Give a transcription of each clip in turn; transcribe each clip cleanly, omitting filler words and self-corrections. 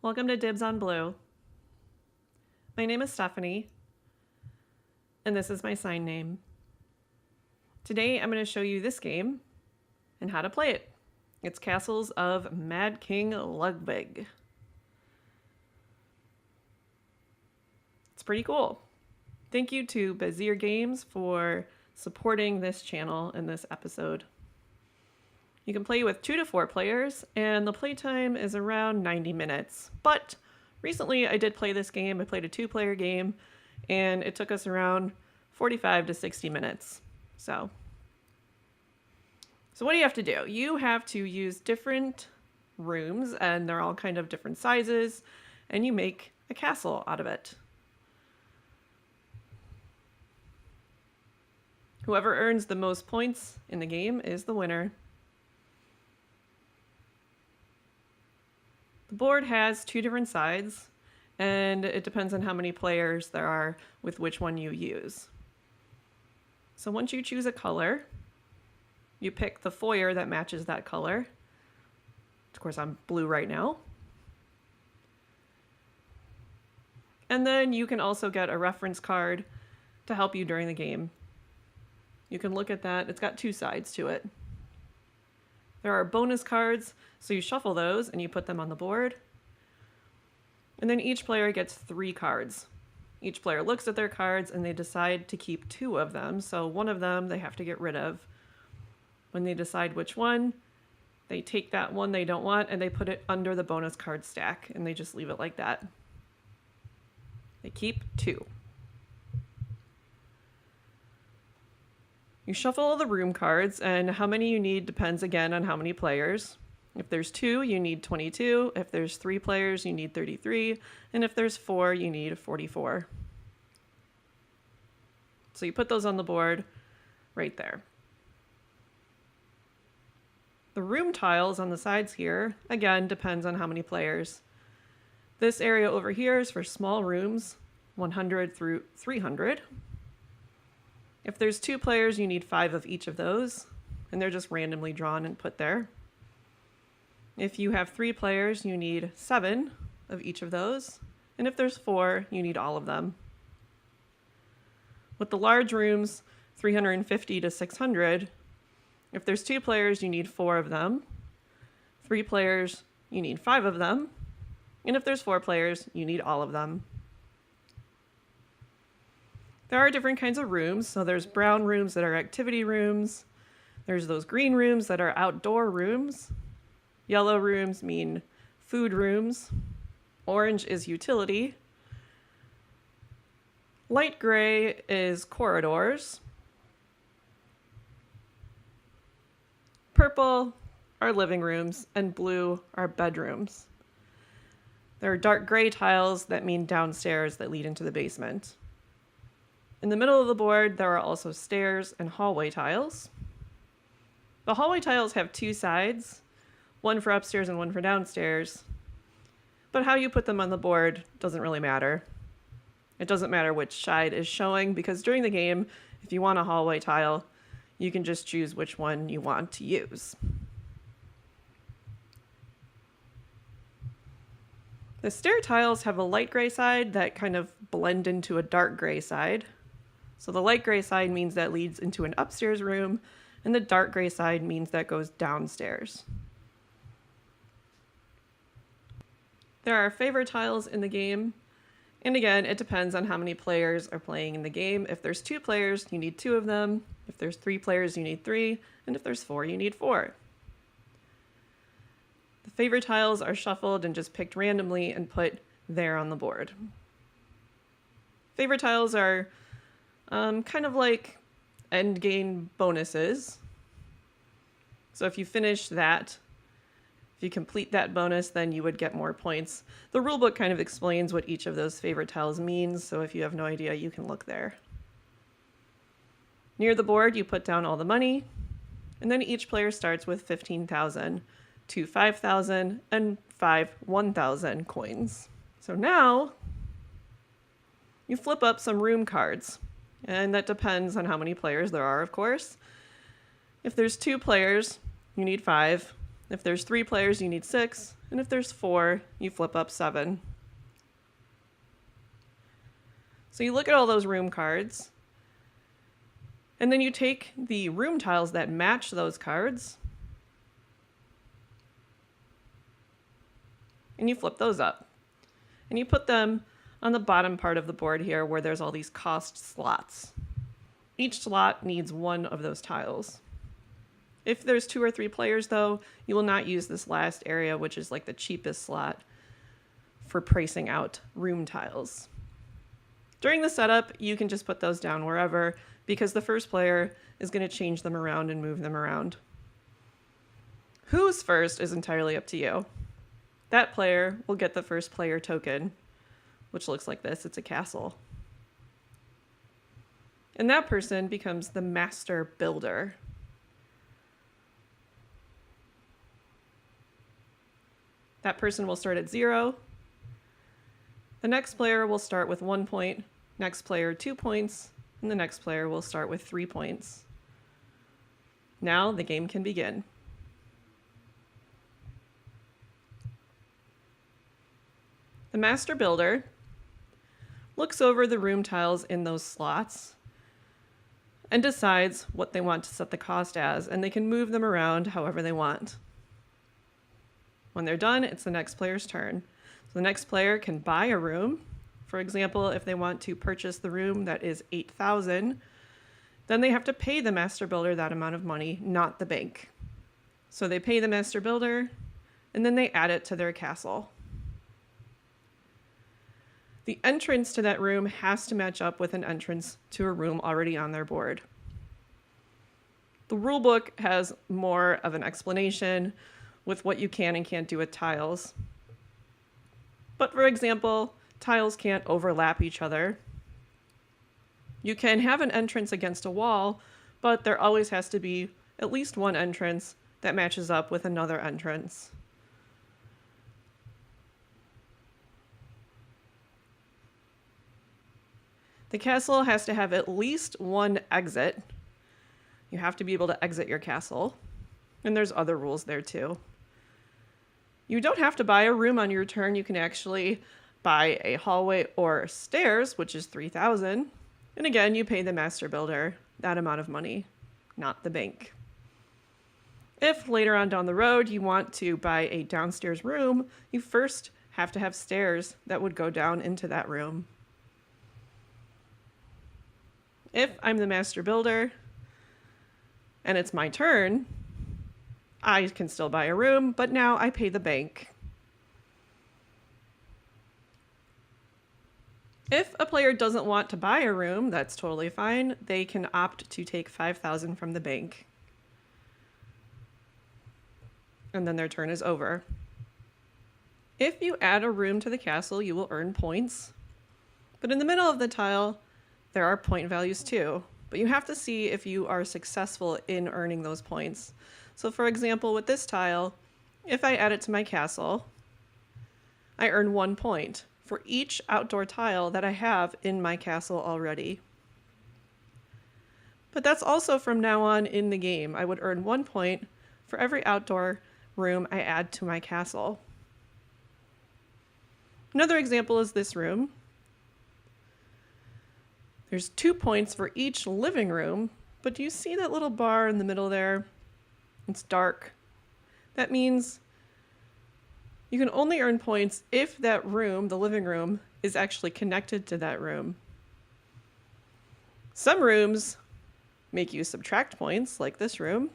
Welcome to Dibs on Blue. My name is Stephanie, and this is my sign name. Today I'm going to show you this game and how to play it. It's Castles of Mad King Ludwig. It's pretty cool. Thank you to Bézier Games for supporting this channel in this episode. You can play with 2 to 4 players, and the playtime is around 90 minutes. But recently I did play this game. I played a 2-player game, and it took us around 45 to 60 minutes. So what do you have to do? You have to use different rooms, and they're all kind of different sizes, and you make a castle out of it. Whoever earns the most points in the game is the winner. The board has 2 different sides, and it depends on how many players there are with which one you use. So once you choose a color, you pick the foyer that matches that color. Of course, I'm blue right now. And then you can also get a reference card to help you during the game. You can look at that. It's got 2 sides to it. There are bonus cards, so you shuffle those and you put them on the board. And then each player gets 3 cards. Each player looks at their cards and they decide to keep 2 of them, so one of them they have to get rid of. When they decide which one, they take that one they don't want and they put it under the bonus card stack, and they just leave it like that. They keep 2. You shuffle all the room cards, and how many you need depends again on how many players. If there's 2, you need 22. If there's 3 players, you need 33. And if there's 4, you need 44. So you put those on the board right there. The room tiles on the sides here, again, depends on how many players. This area over here is for small rooms, 100 through 300. If there's 2 players, you need 5 of each of those, and they're just randomly drawn and put there. If you have 3 players, you need 7 of each of those, and if there's 4, you need all of them. With the large rooms, 350 to 600, if there's 2 players, you need 4 of them. 3 players, you need 5 of them, and if there's 4 players, you need all of them. There are different kinds of rooms. So there's brown rooms that are activity rooms. There's those green rooms that are outdoor rooms. Yellow rooms mean food rooms. Orange is utility. Light gray is corridors. Purple are living rooms, and blue are bedrooms. There are dark gray tiles that mean downstairs that lead into the basement. In the middle of the board, there are also stairs and hallway tiles. The hallway tiles have 2 sides, one for upstairs and one for downstairs. But how you put them on the board doesn't really matter. It doesn't matter which side is showing, because during the game, if you want a hallway tile, you can just choose which one you want to use. The stair tiles have a light gray side that kind of blend into a dark gray side. So the light gray side means that leads into an upstairs room, and the dark gray side means that goes downstairs. There are favor tiles in the game, and again, it depends on how many players are playing in the game. If there's 2 players, you need 2 of them. If there's 3 players, you need 3, and if there's 4, you need 4. The favor tiles are shuffled and just picked randomly and put there on the board. Favor tiles are kind of like end game bonuses. So if you finish that, if you complete that bonus, then you would get more points. The rulebook kind of explains what each of those favorite tiles means, so if you have no idea, you can look there. Near the board, you put down all the money, and then each player starts with 15,000, 2 5,000, and 5 1,000 coins. So now you flip up some room cards. And that depends on how many players there are, of course. If there's 2 players, you need 5. If there's 3 players, you need 6. And if there's 4, you flip up 7. So you look at all those room cards. And then you take the room tiles that match those cards. And you flip those up. And you put them on the bottom part of the board here where there's all these cost slots. Each slot needs 1 of those tiles. If there's 2 or 3 players, though, you will not use this last area, which is like the cheapest slot, for pricing out room tiles. During the setup, you can just put those down wherever, because the first player is going to change them around and move them around. Who's first is entirely up to you. That player will get the first player token, which looks like this. It's a castle. And that person becomes the master builder. That person will start at 0. The next player will start with 1 point, next player 2 points, and the next player will start with 3 points. Now the game can begin. The master builder looks over the room tiles in those slots and decides what they want to set the cost as, and they can move them around however they want. When they're done, it's the next player's turn. So the next player can buy a room. For example, if they want to purchase the room that is 8,000, then they have to pay the master builder that amount of money, not the bank. So they pay the master builder, and then they add it to their castle. The entrance to that room has to match up with an entrance to a room already on their board. The rulebook has more of an explanation with what you can and can't do with tiles. But for example, tiles can't overlap each other. You can have an entrance against a wall, but there always has to be at least one entrance that matches up with another entrance. The castle has to have at least one exit. You have to be able to exit your castle. And there's other rules there too. You don't have to buy a room on your turn. You can actually buy a hallway or stairs, which is 3,000. And again, you pay the master builder that amount of money, not the bank. If later on down the road you want to buy a downstairs room, you first have to have stairs that would go down into that room. If I'm the master builder and it's my turn, I can still buy a room, but now I pay the bank. If a player doesn't want to buy a room, that's totally fine. They can opt to take 5,000 from the bank. And then their turn is over. If you add a room to the castle, you will earn points. But in the middle of the tile, there are point values too. But you have to see if you are successful in earning those points. So for example, with this tile, if I add it to my castle, I earn 1 point for each outdoor tile that I have in my castle already. But that's also from now on in the game. I would earn 1 point for every outdoor room I add to my castle. Another example is this room. There's 2 points for each living room, but do you see that little bar in the middle there? It's dark. That means you can only earn points if that room, the living room, is actually connected to that room. Some rooms make you subtract points, like this room.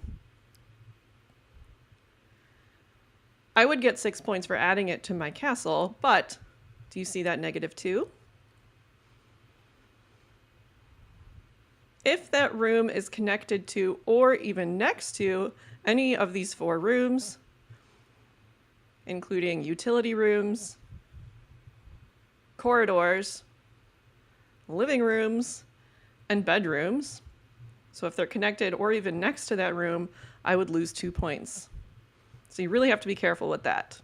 I would get 6 points for adding it to my castle, but do you see that -2? If that room is connected to or even next to any of these 4 rooms, including utility rooms, corridors, living rooms, and bedrooms, so if they're connected or even next to that room, I would lose 2 points. So you really have to be careful with that.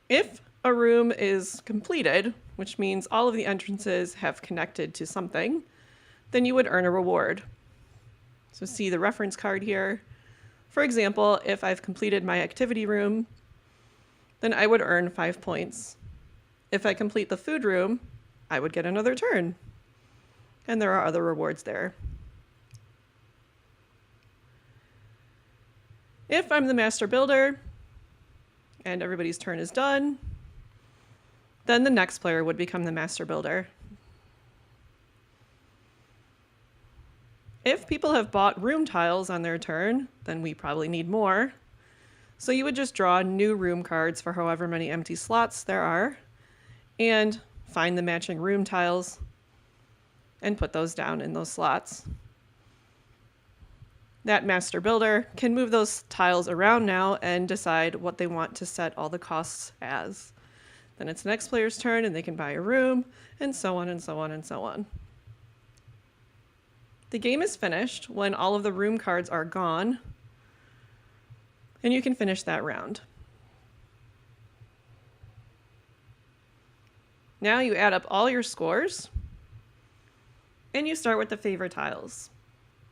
If a room is completed, which means all of the entrances have connected to something, then you would earn a reward. So see the reference card here. For example, if I've completed my activity room, then I would earn 5 points. If I complete the food room, I would get another turn. And there are other rewards there. If I'm the master builder and everybody's turn is done, then the next player would become the master builder. If people have bought room tiles on their turn, then we probably need more. So you would just draw new room cards for however many empty slots there are, and find the matching room tiles and put those down in those slots. That master builder can move those tiles around now and decide what they want to set all the costs as. Then it's the next player's turn and they can buy a room, and so on and so on and so on. The game is finished when all of the room cards are gone, and you can finish that round. Now you add up all your scores, and you start with the favor tiles.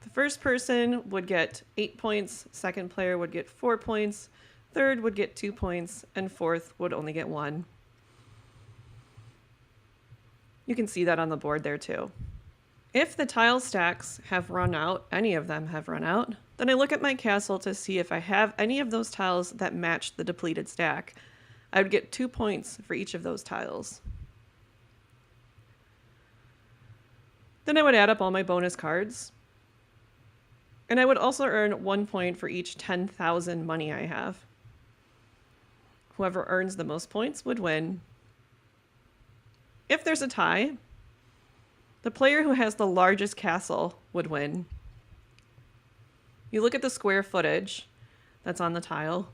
The first person would get 8 points, second player would get 4 points, third would get 2 points, and fourth would only get 1. You can see that on the board there too. If the tile stacks have run out, any of them have run out, then I look at my castle to see if I have any of those tiles that match the depleted stack. I would get 2 points for each of those tiles. Then I would add up all my bonus cards. And I would also earn 1 point for each 10,000 money I have. Whoever earns the most points would win. If there's a tie, the player who has the largest castle would win. You look at the square footage that's on the tile,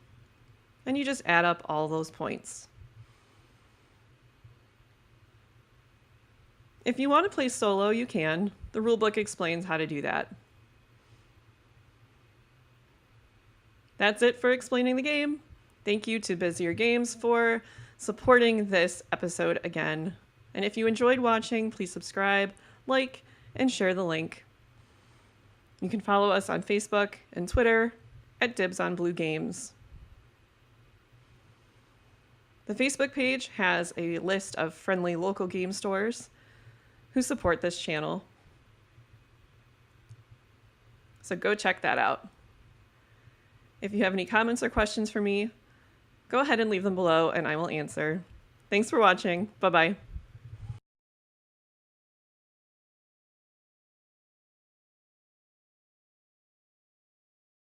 and you just add up all those points. If you want to play solo, you can. The rulebook explains how to do that. That's it for explaining the game. Thank you to Bézier Games for supporting this episode again. And if you enjoyed watching, please subscribe, like, and share the link. You can follow us on Facebook and Twitter at Dibs On Blue Games. The Facebook page has a list of friendly local game stores who support this channel. So go check that out. If you have any comments or questions for me, go ahead and leave them below and I will answer. Thanks for watching. Bye-bye.